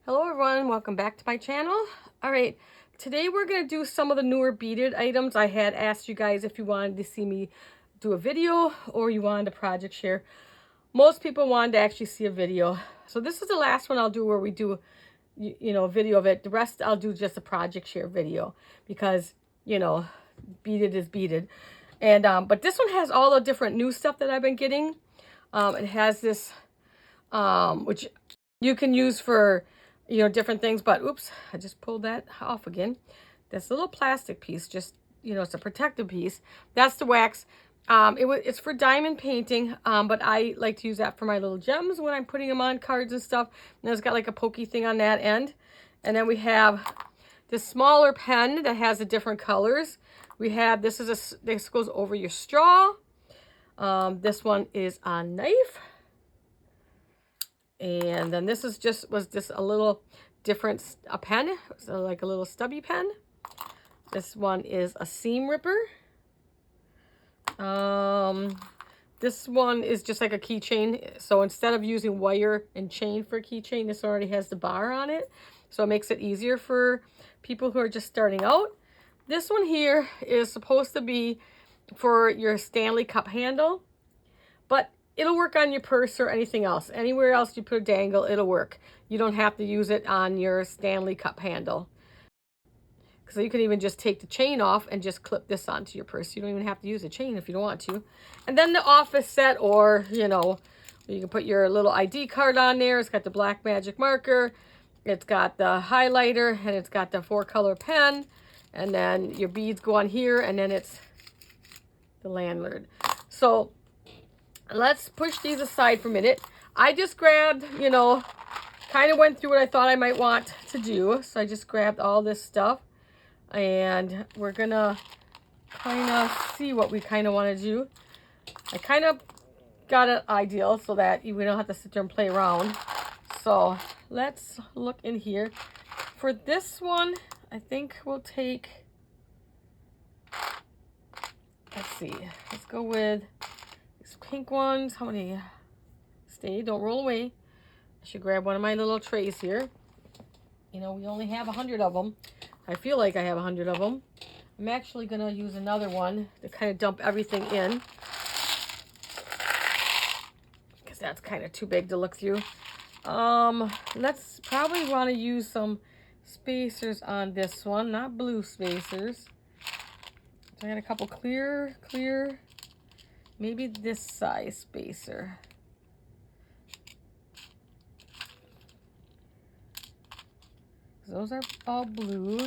Hello everyone, welcome back to my channel. All right, today we're going to do some of the newer beaded items. I had asked you guys if you wanted to see me do a video or you wanted a project share. Most people wanted to actually see a video. So this is the last one I'll do where we do, a video of it. The rest I'll do just a project share video because, beaded is beaded. And, but this one has all the different new stuff that I've been getting. It has this, which you can use for different things, but oops, I just pulled that off again. This little plastic piece, just, it's a protective piece. That's the wax. It's for diamond painting, but I like to use that for my little gems when I'm putting them on cards and stuff. And it's got like a pokey thing on that end. And then we have this smaller pen that has the different colors. We have, this goes over your straw. This one is a knife. And then this is was just a little different, a pen, so like a little stubby pen. This one is a seam ripper. This one is just like a keychain. So instead of using wire and chain for a keychain, this already has the bar on it. So it makes it easier for people who are just starting out. This one here is supposed to be for your Stanley cup handle, but it'll work on your purse or anything else. Anywhere else you put a dangle, it'll work. You don't have to use it on your Stanley cup handle. So you can even just take the chain off and just clip this onto your purse. You don't even have to use a chain if you don't want to. And then the office set, or, you can put your little ID card on there. It's got the black magic marker. It's got the highlighter, and it's got the 4-color pen. And then your beads go on here, and then it's the landlord. So let's push these aside for a minute. I just grabbed, kind of went through what I thought I might want to do. So I just grabbed all this stuff. And we're going to kind of see what we kind of want to do. I kind of got an ideal so that we don't have to sit there and play around. So let's look in here. For this one, I think we'll take, let's see, let's go with these pink ones. How many? Stay, don't roll away. I should grab one of my little trays here. We only have 100 of them. I feel like I have 100 of them. I'm actually going to use another one to kind of dump everything in, because that's kind of too big to look through. Let's probably want to use some spacers on this one, not blue spacers. So I got a couple clear, maybe this size spacer. Those are all blue.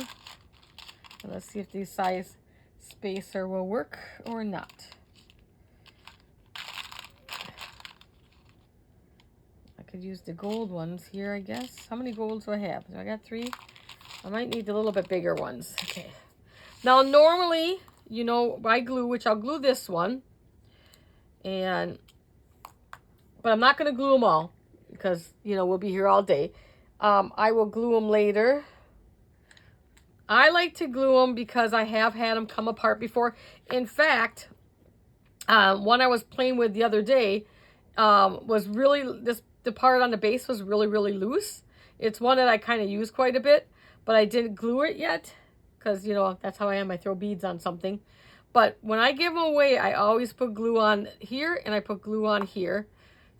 And let's see if the size spacer will work or not. I could use the gold ones here, I guess. How many golds do I have? So I got 3. I might need a little bit bigger ones. Okay. Now, normally, I glue, which I'll glue this one. But I'm not going to glue them all because, we'll be here all day. I will glue them later. I like to glue them because I have had them come apart before. In fact, one I was playing with the other day was really, the part on the base was really, really loose. It's one that I kind of use quite a bit, but I didn't glue it yet because, that's how I am. I throw beads on something. But when I give them away, I always put glue on here and I put glue on here.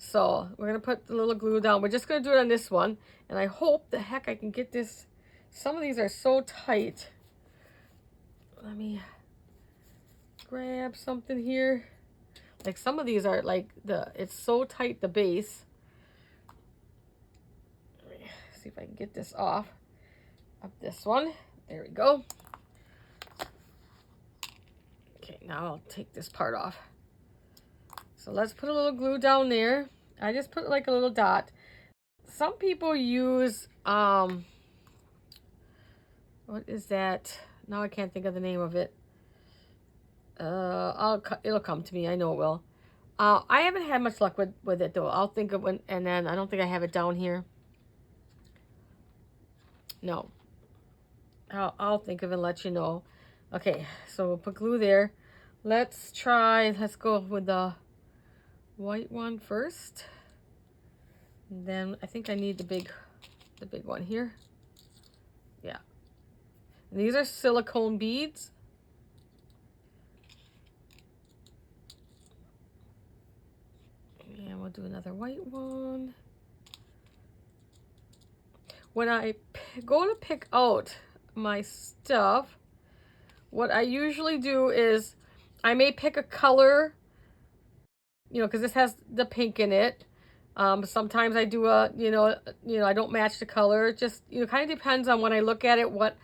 So we're going to put the little glue down. We're just going to do it on this one. And I hope the heck I can get this. Some of these are so tight. Let me grab something here. Like some of these are like it's so tight, the base. Let me see if I can get this off of this one. There we go. Okay, now I'll take this part off. So let's put a little glue down there. I just put like a little dot. Some people use, what is that? Now I can't think of the name of it. It'll come to me. I know it will. I haven't had much luck with it though. I'll think of one, and then I don't think I have it down here. No. I'll think of it and let you know. Okay, so we'll put glue there. Let's go with the white one first. And then I think I need the big the big one here. Yeah. And these are silicone beads. And we'll do another white one. When I go to pick out my stuff, what I usually do is I may pick a color, you know, because this has the pink in it. Sometimes I do a, I don't match the color. Just, kind of depends on when I look at it, what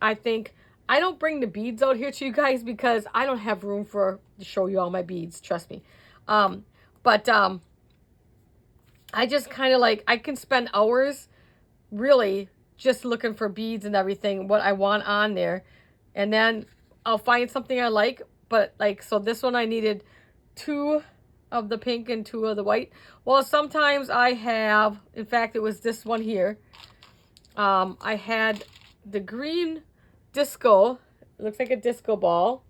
I think. I don't bring the beads out here to you guys because I don't have room to show you all my beads, trust me. But I just kind of like, I can spend hours really just looking for beads and everything, what I want on there. And then I'll find something I like. But like, so this one I needed 2 of the pink and 2 of the white. Well, sometimes I have, in fact, it was this one here. I had the green disco. It looks like a disco ball.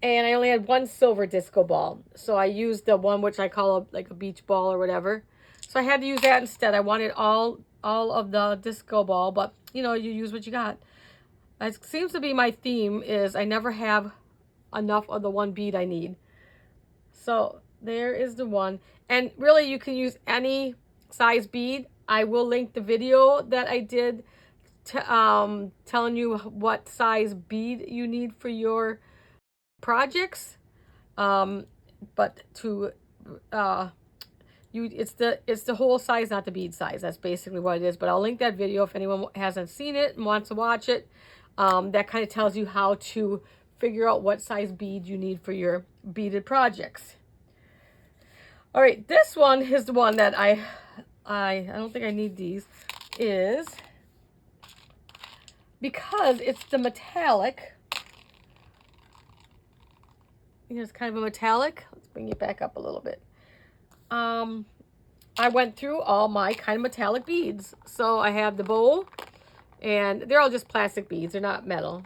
And I only had 1 silver disco ball. So I used the one which I call like a beach ball or whatever. So I had to use that instead. I wanted all of the disco ball, but you use what you got. It seems to be my theme is I never have enough of the one bead I need. So there is the one. And really you can use any size bead. I will link the video that I did telling you what size bead you need for your projects. But to it's the whole size, not the bead size. That's basically what it is. But I'll link that video if anyone hasn't seen it and wants to watch it. That kind of tells you how to figure out what size bead you need for your beaded projects. All right, this one is the one that I don't think I need these, is because it's the metallic. It's kind of a metallic. Let's bring it back up a little bit. I went through all my kind of metallic beads. So I have the bowl, and they're all just plastic beads. They're not metal.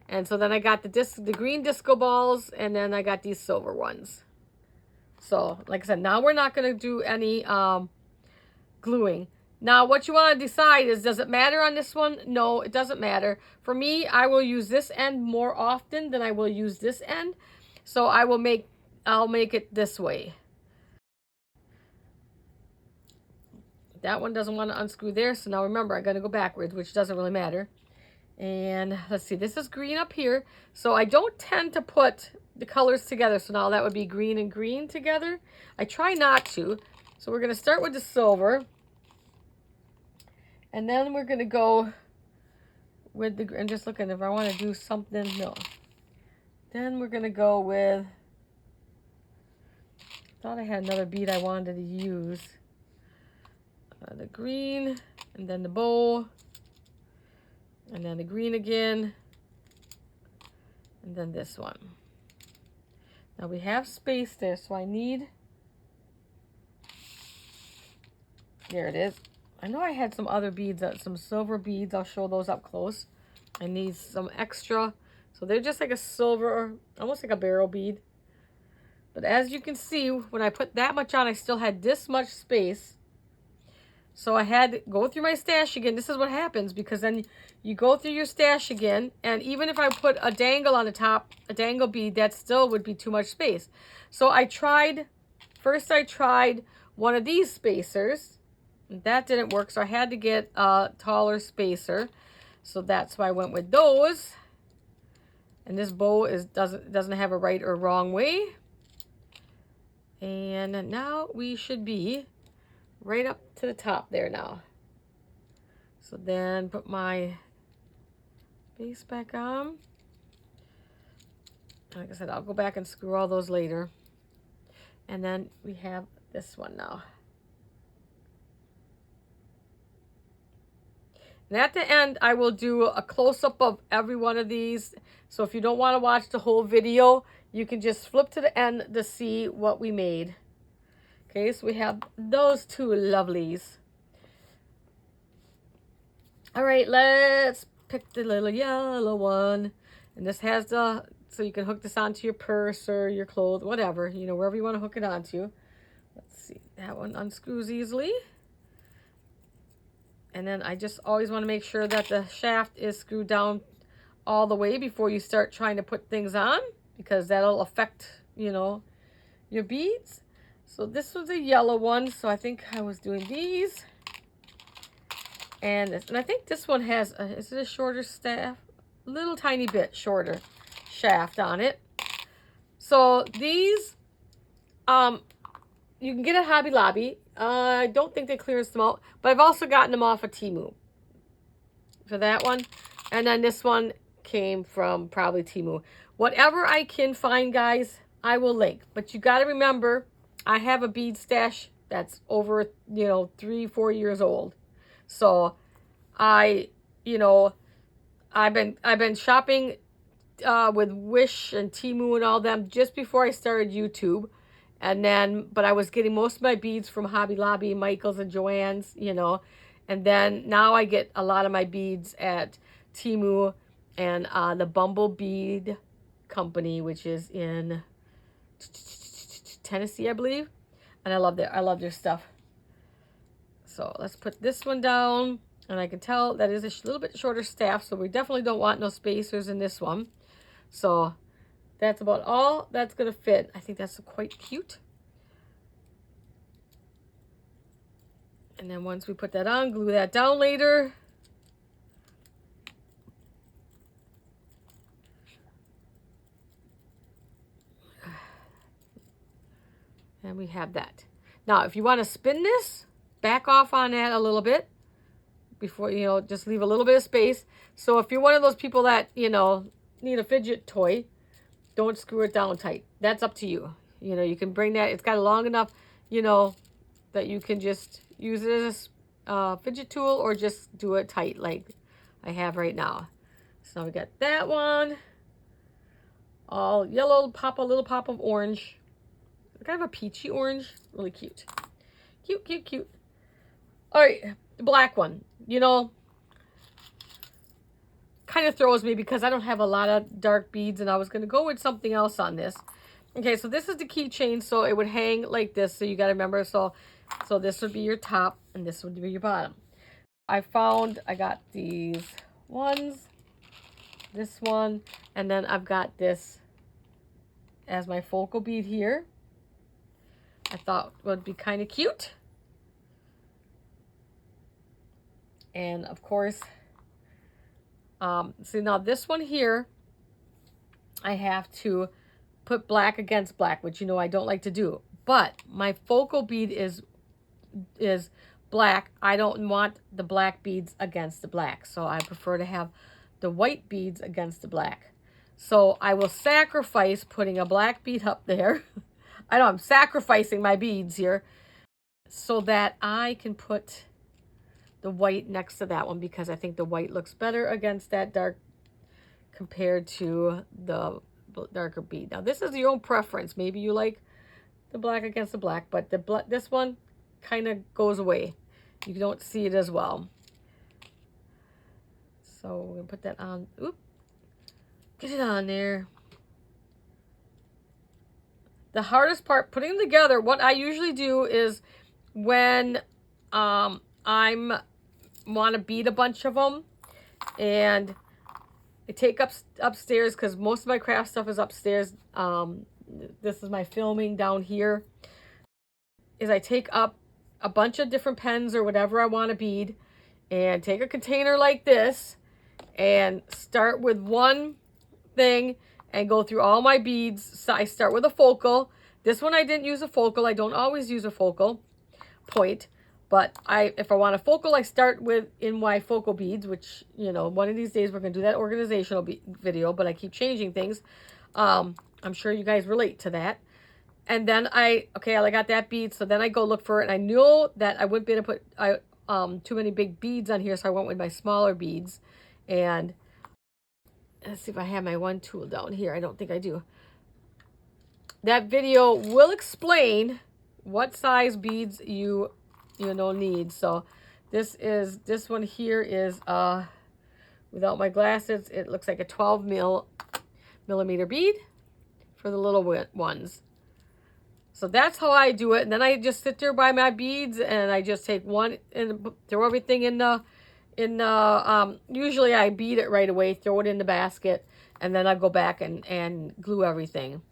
And so then I got the green disco balls, and then I got these silver ones. So, like I said, now we're not going to do any gluing. Now, what you want to decide is, does it matter on this one? No, it doesn't matter. For me, I will use this end more often than I will use this end. So I'll make it this way. That one doesn't want to unscrew there. So now remember, I'm going to go backwards, which doesn't really matter. And let's see, this is green up here. So I don't tend to put the colors together. So now that would be green and green together. I try not to. So we're going to start with the silver. And then we're going to go with the, and just looking if I want to do something, no. Then we're going to go with, thought I had another bead I wanted to use. The green, and then the bowl, and then the green again, and then this one. Now we have space there, so I need, there it is. I know I had some other beads, some silver beads. I'll show those up close. I need some extra. So they're just like a silver, almost like a barrel bead. But as you can see, when I put that much on, I still had this much space. So I had to go through my stash again. This is what happens, because then you go through your stash again. And even if I put a dangle on the top, a dangle bead, that still would be too much space. So first I tried one of these spacers. And that didn't work, so I had to get a taller spacer. So that's why I went with those. And this bow doesn't have a right or wrong way. And now we should be right up to the top there now. So then put my base back on. Like I said, I'll go back and screw all those later. And then we have this one now. And at the end, I will do a close-up of every one of these. So if you don't want to watch the whole video, you can just flip to the end to see what we made. Okay, so we have those 2 lovelies. All right, let's pick the little yellow one. And this has so you can hook this onto your purse or your clothes, whatever, wherever you want to hook it onto. Let's see, that one unscrews easily. And then I just always want to make sure that the shaft is screwed down all the way before you start trying to put things on, because that'll affect, you know, your beads. So this was a yellow one, so I think I was doing these. And I think this one has, is it a shorter staff? A little tiny bit shorter shaft on it. So these, you can get at Hobby Lobby. I don't think they clearance them out, but I've also gotten them off of Temu for that one. And then this one came from probably Temu. Whatever I can find, guys, I will link. But you got to remember, I have a bead stash that's over, you know, 3-4 years old. So I've been shopping with Wish and Temu and all them just before I started YouTube. And then, but I was getting most of my beads from Hobby Lobby, Michael's and Joann's, you know. And then now I get a lot of my beads at Temu and the Bumble Bead Company, which is in Tennessee, I believe. And I love their stuff. So let's put this one down. And I can tell that is a little bit shorter staff, so we definitely don't want no spacers in this one. So that's about all that's going to fit. I think that's quite cute. And then once we put that on, glue that down later. And we have that. Now, if you want to spin this, back off on that a little bit before, you know, just leave a little bit of space. So if you're one of those people that, you know, need a fidget toy, don't screw it down tight. That's up to you. You know, you can bring that. It's got a long enough, you know, that you can just use it as a fidget tool or just do it tight like I have right now. So we got that one. All yellow, a little pop of orange. Kind of a peachy orange. Really cute. Cute, cute, cute. All right, the black one. You know, kind of throws me because I don't have a lot of dark beads and I was going to go with something else on this. Okay, so this is the keychain, so it would hang like this. So you got to remember, so this would be your top and this would be your bottom. I got these ones, this one, and then I've got this as my focal bead here. I thought would be kind of cute. And of course, see now this one here, I have to put black against black, which you know I don't like to do. But my focal bead is black. I don't want the black beads against the black. So I prefer to have the white beads against the black. So I will sacrifice putting a black bead up there. I know I'm sacrificing my beads here so that I can put the white next to that one because I think the white looks better against that dark compared to the darker bead. Now this is your own preference. Maybe you like the black against the black, but this one kind of goes away. You don't see it as well. So we're gonna put that on. Oop, get it on there. The hardest part putting them together, what I usually do is when I'm want to bead a bunch of them and I take upstairs because most of my craft stuff is upstairs. This is my filming down here. Is I take up a bunch of different pens or whatever I want to bead and take a container like this and start with one thing and go through all my beads. So I start with a focal. This one I didn't use a focal. I don't always use a focal point. But if I want a focal, I start with in my focal beads, which, you know, one of these days we're going to do that organizational video, but I keep changing things. I'm sure you guys relate to that. And then I got that bead. So then I go look for it. And I knew that I wouldn't be able to put too many big beads on here. So I went with my smaller beads. And let's see if I have my one tool down here. I don't think I do. That video will explain what size beads you need. So this one here is without my glasses, it looks like a 12 millimeter bead for the little ones. So that's how I do it. And then I just sit there by my beads and I just take one and throw everything in the, usually I bead it right away, throw it in the basket, and then I go back and glue everything.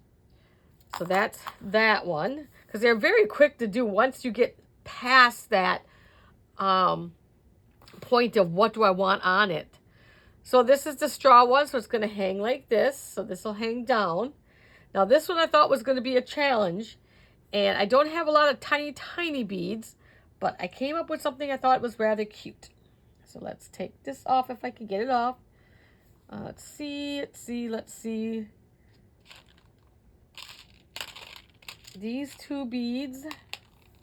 So that's that one. Because they're very quick to do once you get past that point of what do I want on it. So this is the straw one, so it's going to hang like this. So this will hang down. Now this one I thought was going to be a challenge. And I don't have a lot of tiny, tiny beads, but I came up with something I thought was rather cute. So let's take this off if I can get it off. Let's see. These two beads,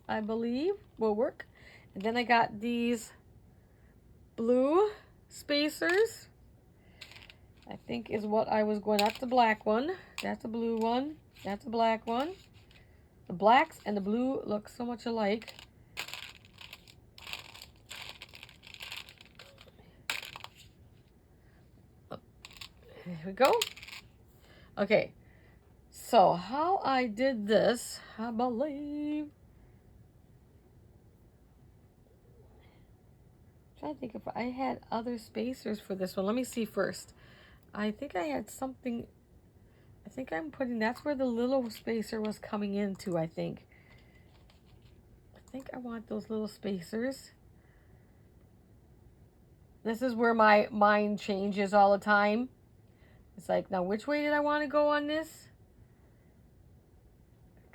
I believe, will work. And then I got these blue spacers. I think is what I was going. That's the black one. That's the blue one. That's the black one. The blacks and the blue look so much alike. There we go. Okay. So how I did this, I believe. I'm trying to think if I had other spacers for this one. Let me see first. I think I had something. I think I'm putting, that's where the little spacer was coming into, I think. I want those little spacers. This is where my mind changes all the time. It's like, now which way did I want to go on this?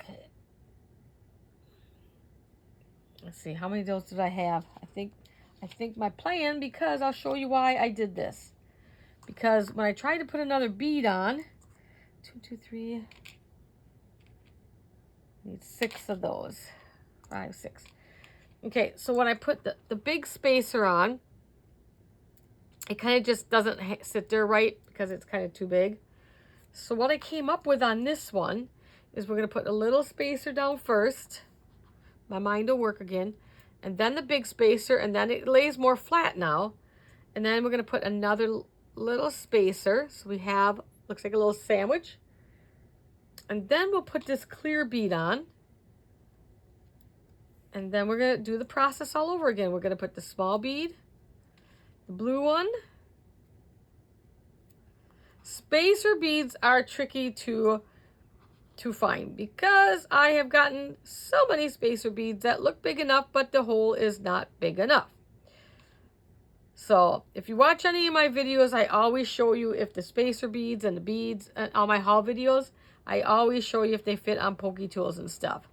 Okay. Let's see, how many of those did I have? I think my plan, because I'll show you why I did this. Because when I tried to put another bead on, 2, 2, 3, need 6 of those. 5, 6. Okay, so when I put the big spacer on, it kind of just doesn't sit there right because it's kind of too big. So what I came up with on this one is we're going to put a little spacer down first. My mind will work again. And then the big spacer, and then it lays more flat now. And then we're going to put another little spacer. So we have, looks like a little sandwich. And then we'll put this clear bead on. And then we're going to do the process all over again. We're going to put the small bead, the blue one. Spacer beads are tricky to find because I have gotten so many spacer beads that look big enough, but the hole is not big enough. So if you watch any of my videos, I always show you if the spacer beads and the beads and all my haul videos, I always show you if they fit on pokey tools and stuff.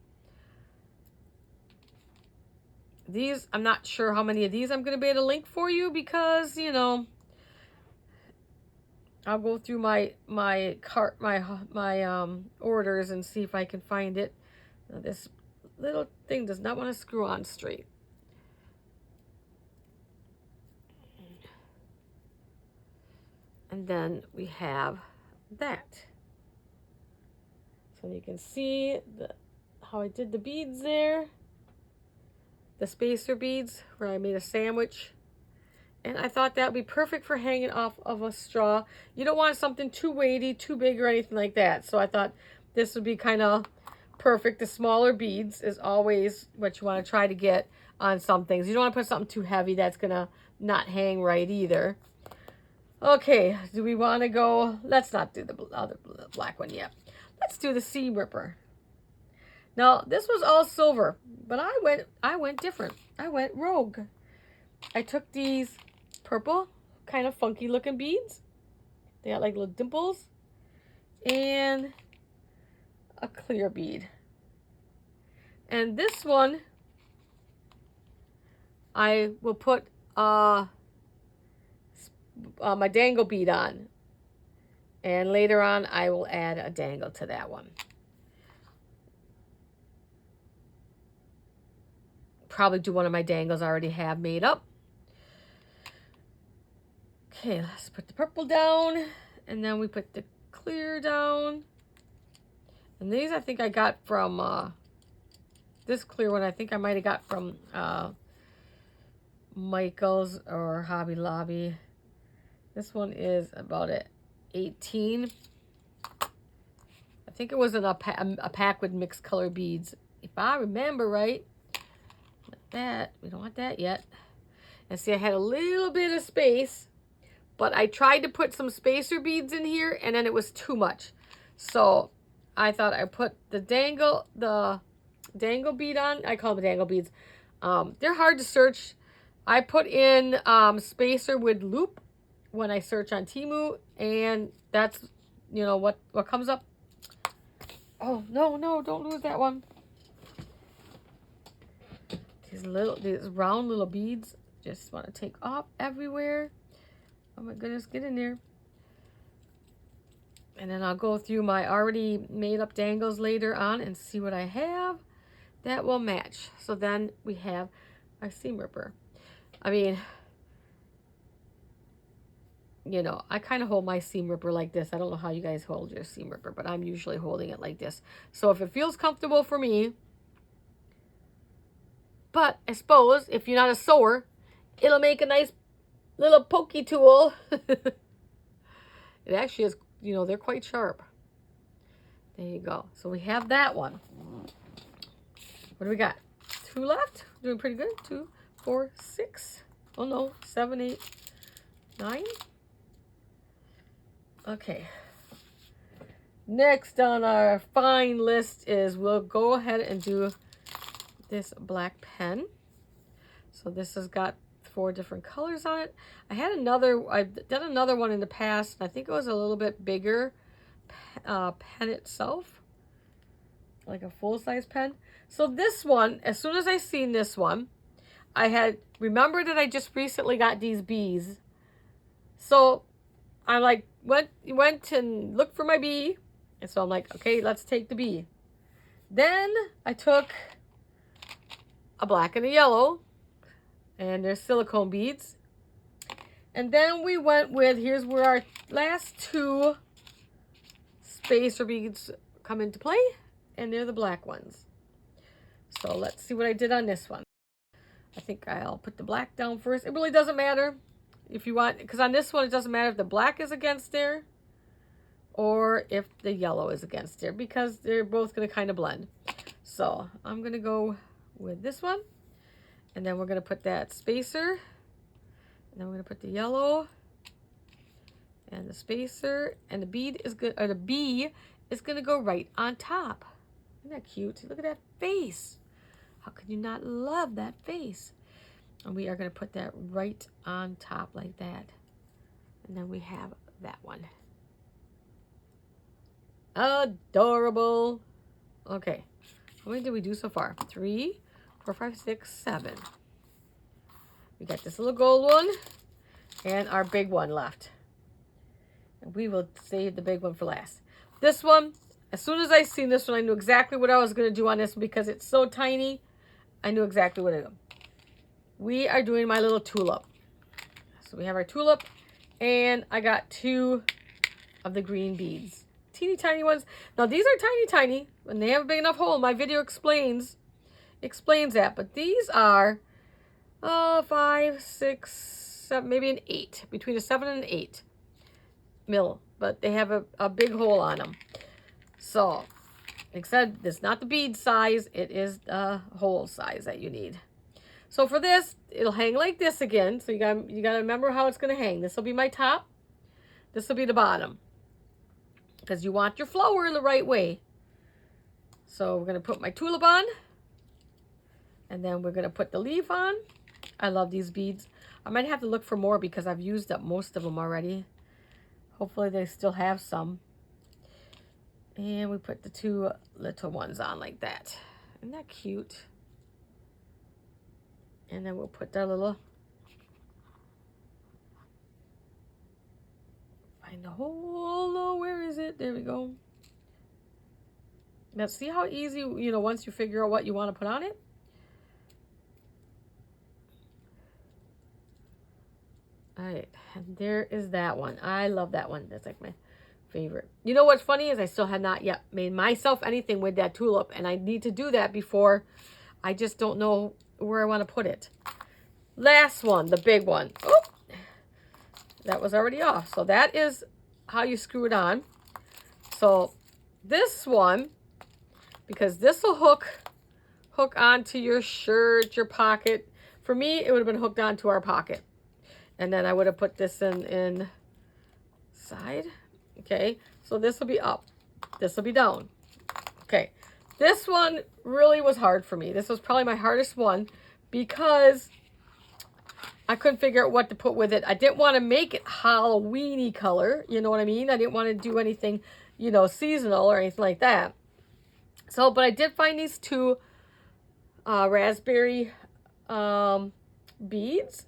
These, I'm not sure how many of these I'm going to be able to link for you because, you know, I'll go through my orders and see if I can find it. Now, this little thing does not want to screw on straight. And then we have that. So you can see how I did the beads there. The spacer beads where I made a sandwich. And I thought that would be perfect for hanging off of a straw. You don't want something too weighty, too big, or anything like that. So I thought this would be kind of perfect. The smaller beads is always what you want to try to get on some things. You don't want to put something too heavy that's going to not hang right either. Okay, do we want to go? Let's not do the other black one yet. Let's do the seam ripper. Now, this was all silver, but I went different. I went rogue. I took these purple, kind of funky looking beads. They got like little dimples. And a clear bead. And this one, I will put my dangle bead on. And later on, I will add a dangle to that one. Probably do one of my dangles I already have made up. Okay, let's put the purple down, and then we put the clear down. And these I think I got from, this clear one I think I might have got from Michael's or Hobby Lobby. This one is about 18. I think it was in a pack with mixed color beads, if I remember right. Like that. We don't want that yet. And see, I had a little bit of space, but I tried to put some spacer beads in here, and then it was too much. So I thought I put the dangle bead on. I call them dangle beads. They're hard to search. I put in spacer with loop when I search on Temu, and that's, you know, what comes up. Oh, no, don't lose that one. These round little beads just want to take off everywhere. Oh my goodness, get in there. And then I'll go through my already made up dangles later on and see what I have that will match. So then we have our seam ripper. I mean, you know, I kind of hold my seam ripper like this. I don't know how you guys hold your seam ripper, but I'm usually holding it like this. So if it feels comfortable for me, but I suppose if you're not a sewer, it'll make a nice little pokey tool. It actually is, you know, they're quite sharp. There you go. So we have that one. What do we got? 2 left. Doing pretty good. 2, 4, 6. Oh no, 7, 8, 9. Okay. Next on our fine list is we'll go ahead and do this black pen. So this has got 4 different colors on it. I've done another one in the past. I think it was a little bit bigger pen itself, like a full-size pen. So this one, as soon as I seen this one, I had remembered that I just recently got these bees. So I like went and looked for my bee, and so I'm like, okay, let's take the bee. Then I took a black and a yellow, and there's silicone beads. And then we went with, here's where our last 2 spacer beads come into play, and they're the black ones. So let's see what I did on this one. I think I'll put the black down first. It really doesn't matter if you want, because on this one, it doesn't matter if the black is against there or if the yellow is against there, because they're both going to kind of blend. So I'm going to go with this one. And then we're going to put that spacer. And then we're going to put the yellow and the spacer. And the bead is good, or the bee is going to go right on top. Isn't that cute? Look at that face. How could you not love that face? And we are going to put that right on top like that. And then we have that one. Adorable. Okay. How many did we do so far? 3, 4, 5, 6, 7. We got this little gold one and our big one left. And we will save the big one for last. This one, as soon as I seen this one, I knew exactly what I was going to do on this one because it's so tiny. I knew exactly what to do. We are doing my little tulip. So we have our tulip, and I got 2 of the green beads. Teeny tiny ones. Now these are tiny, tiny. When they have a big enough hole, my video explains that. But these are 5, 6, 7, maybe an 8. Between a 7 and an 8 mil. But they have a big hole on them. So, like I said, it's not the bead size. It is the hole size that you need. So for this, it'll hang like this again. So you gotta remember how it's gonna hang. This will be my top. This will be the bottom. Because you want your flower in the right way. So we're gonna put my tulip on. And then we're gonna put the leaf on. I love these beads. I might have to look for more because I've used up most of them already. Hopefully they still have some. And we put the 2 little ones on like that. Isn't that cute? And then we'll put that little, find the hole. Oh, where is it? There we go. Now see how easy, you know, once you figure out what you want to put on it. All right, and there is that one. I love that one. That's like my favorite. You know what's funny is I still have not yet made myself anything with that tulip, and I need to do that before. I just don't know where I want to put it. Last one, the big one. Oh, that was already off. So that is how you screw it on. So this one, because this will hook onto your shirt, your pocket. For me, it would have been hooked onto our pocket. And then I would have put this in side. Okay, so this will be up. This will be down. Okay, this one really was hard for me. This was probably my hardest one because I couldn't figure out what to put with it. I didn't want to make it Halloween-y color. You know what I mean? I didn't want to do anything, you know, seasonal or anything like that. So, but I did find these two raspberry beads.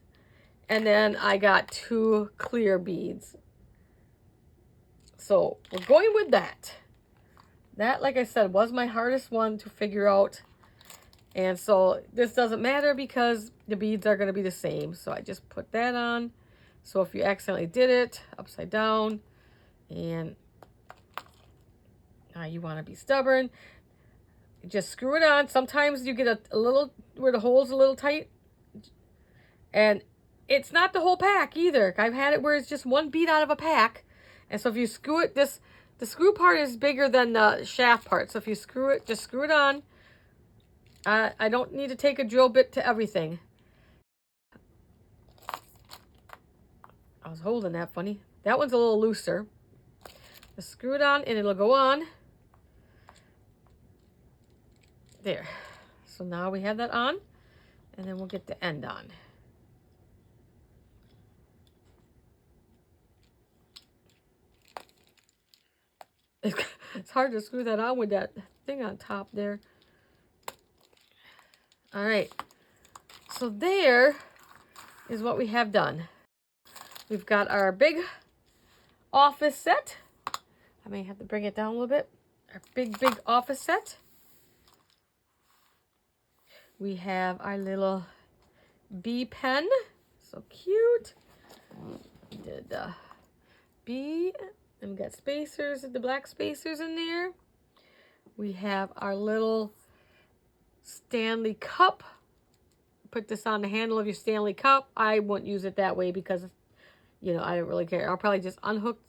And then I got two clear beads. So we're going with that. That, like I said, was my hardest one to figure out. And so this doesn't matter because the beads are going to be the same. So I just put that on. So if you accidentally did it upside down and you want to be stubborn, just screw it on. Sometimes you get a little, where the hole's a little tight. And it's not the whole pack either. I've had it where it's just one bead out of a pack. And so if you screw it, the screw part is bigger than the shaft part. So if you screw it, just screw it on. I don't need to take a drill bit to everything. I was holding that funny. That one's a little looser. Just screw it on and it'll go on. There. So now we have that on. And then we'll get the end on. It's hard to screw that on with that thing on top there. All right. So there is what we have done. We've got our big office set. I may have to bring it down a little bit. Our big office set. We have our little bee pen. So cute. We did the bee. And we got spacers, the black spacers in there. We have our little Stanley cup. Put this on the handle of your Stanley cup. I wouldn't use it that way because, you know, I don't really care. I'll probably just unhook.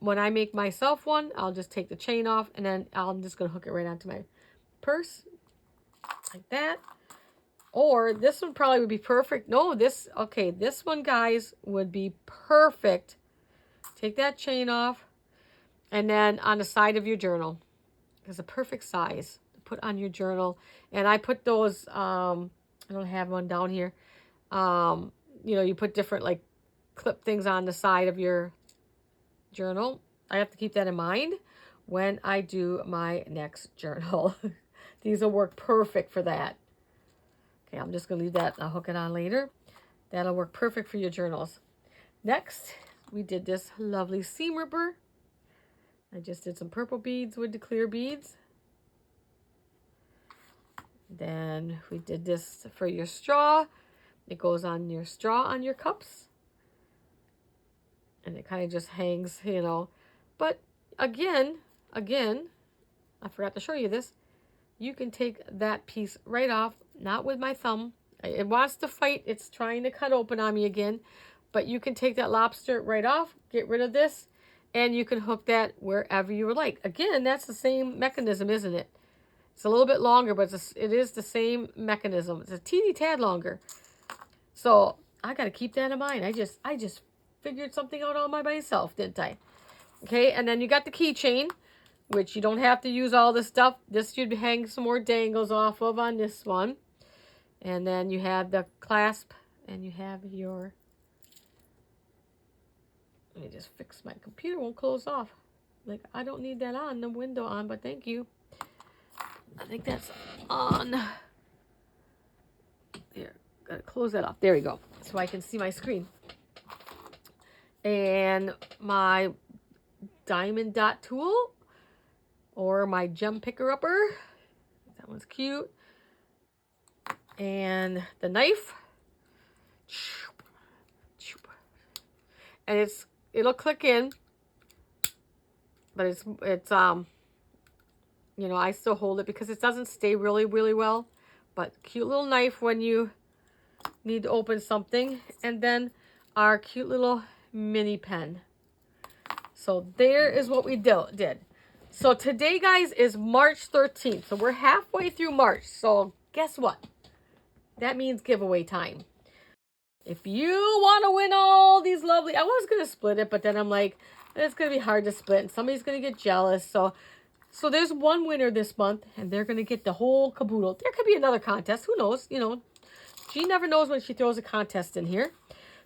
When I make myself one, I'll just take the chain off and then I'm just going to hook it right onto my purse. Like that. Or this one probably would be perfect. No, this one, guys, would be perfect. Take that chain off. And then on the side of your journal, it's a perfect size to put on your journal. And I put those, I don't have one down here. You know, you put different like clip things on the side of your journal. I have to keep that in mind when I do my next journal. These will work perfect for that. Okay, I'm just going to leave that. I'll hook it on later. That'll work perfect for your journals. Next, we did this lovely seam ripper. I just did some purple beads with the clear beads. Then we did this for your straw. It goes on your straw on your cups. And it kind of just hangs, you know. But again, I forgot to show you this. You can take that piece right off, not with my thumb. It wants to fight. It's trying to cut open on me again. But you can take that lobster right off, get rid of this. And you can hook that wherever you would like. Again, that's the same mechanism, isn't it? It's a little bit longer, but it is the same mechanism. It's a teeny tad longer. So I got to keep that in mind. I just figured something out all by myself, didn't I? Okay, and then you got the keychain, which you don't have to use all this stuff. This you'd hang some more dangles off of on this one. And then you have the clasp, and you have your... Let me just fix my computer. Won't close off. Like, I don't need that on, the window on, but thank you. I think that's on. Here, gotta close that off. There we go. So I can see my screen. And my diamond dot tool or my gem picker-upper. That one's cute. And the knife. And it'll click in, but it's you know, I still hold it because it doesn't stay really well. But cute little knife when you need to open something. And then our cute little mini pen. So there is what we did. So today, guys, is March 13th. So we're halfway through March. So guess what? That means giveaway time. If you want to win all these lovely... I was going to split it, but then I'm like, it's going to be hard to split. And somebody's going to get jealous. So there's one winner this month, and they're going to get the whole caboodle. There could be another contest. Who knows? You know, she never knows when she throws a contest in here.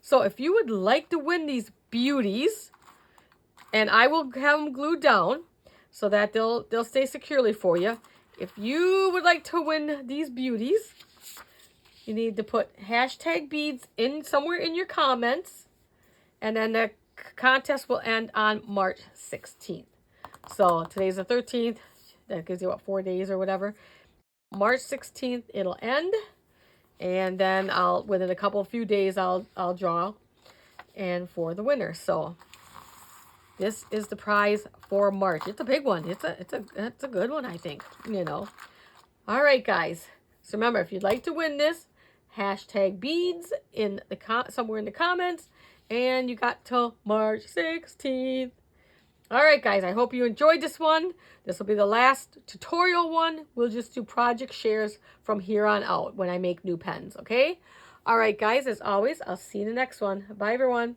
So if you would like to win these beauties, and I will have them glued down so that they'll stay securely for you. If you would like to win these beauties, you need to put hashtag beads in somewhere in your comments, and then the contest will end on March 16th. So today's the 13th. That gives you, what, 4 days or whatever. March 16th, it'll end. And then within a few days, I'll draw and for the winner. So this is the prize for March. It's a big one. It's a good one, I think, you know. All right, guys. So remember, if you'd like to win this, hashtag beads in the somewhere in the comments, and you got till March 16th. All right, guys, I hope you enjoyed this one. This will be the last tutorial one. We'll just do project shares from here on out when I make new pens, okay? All right, guys, as always, I'll see you in the next one. Bye, everyone.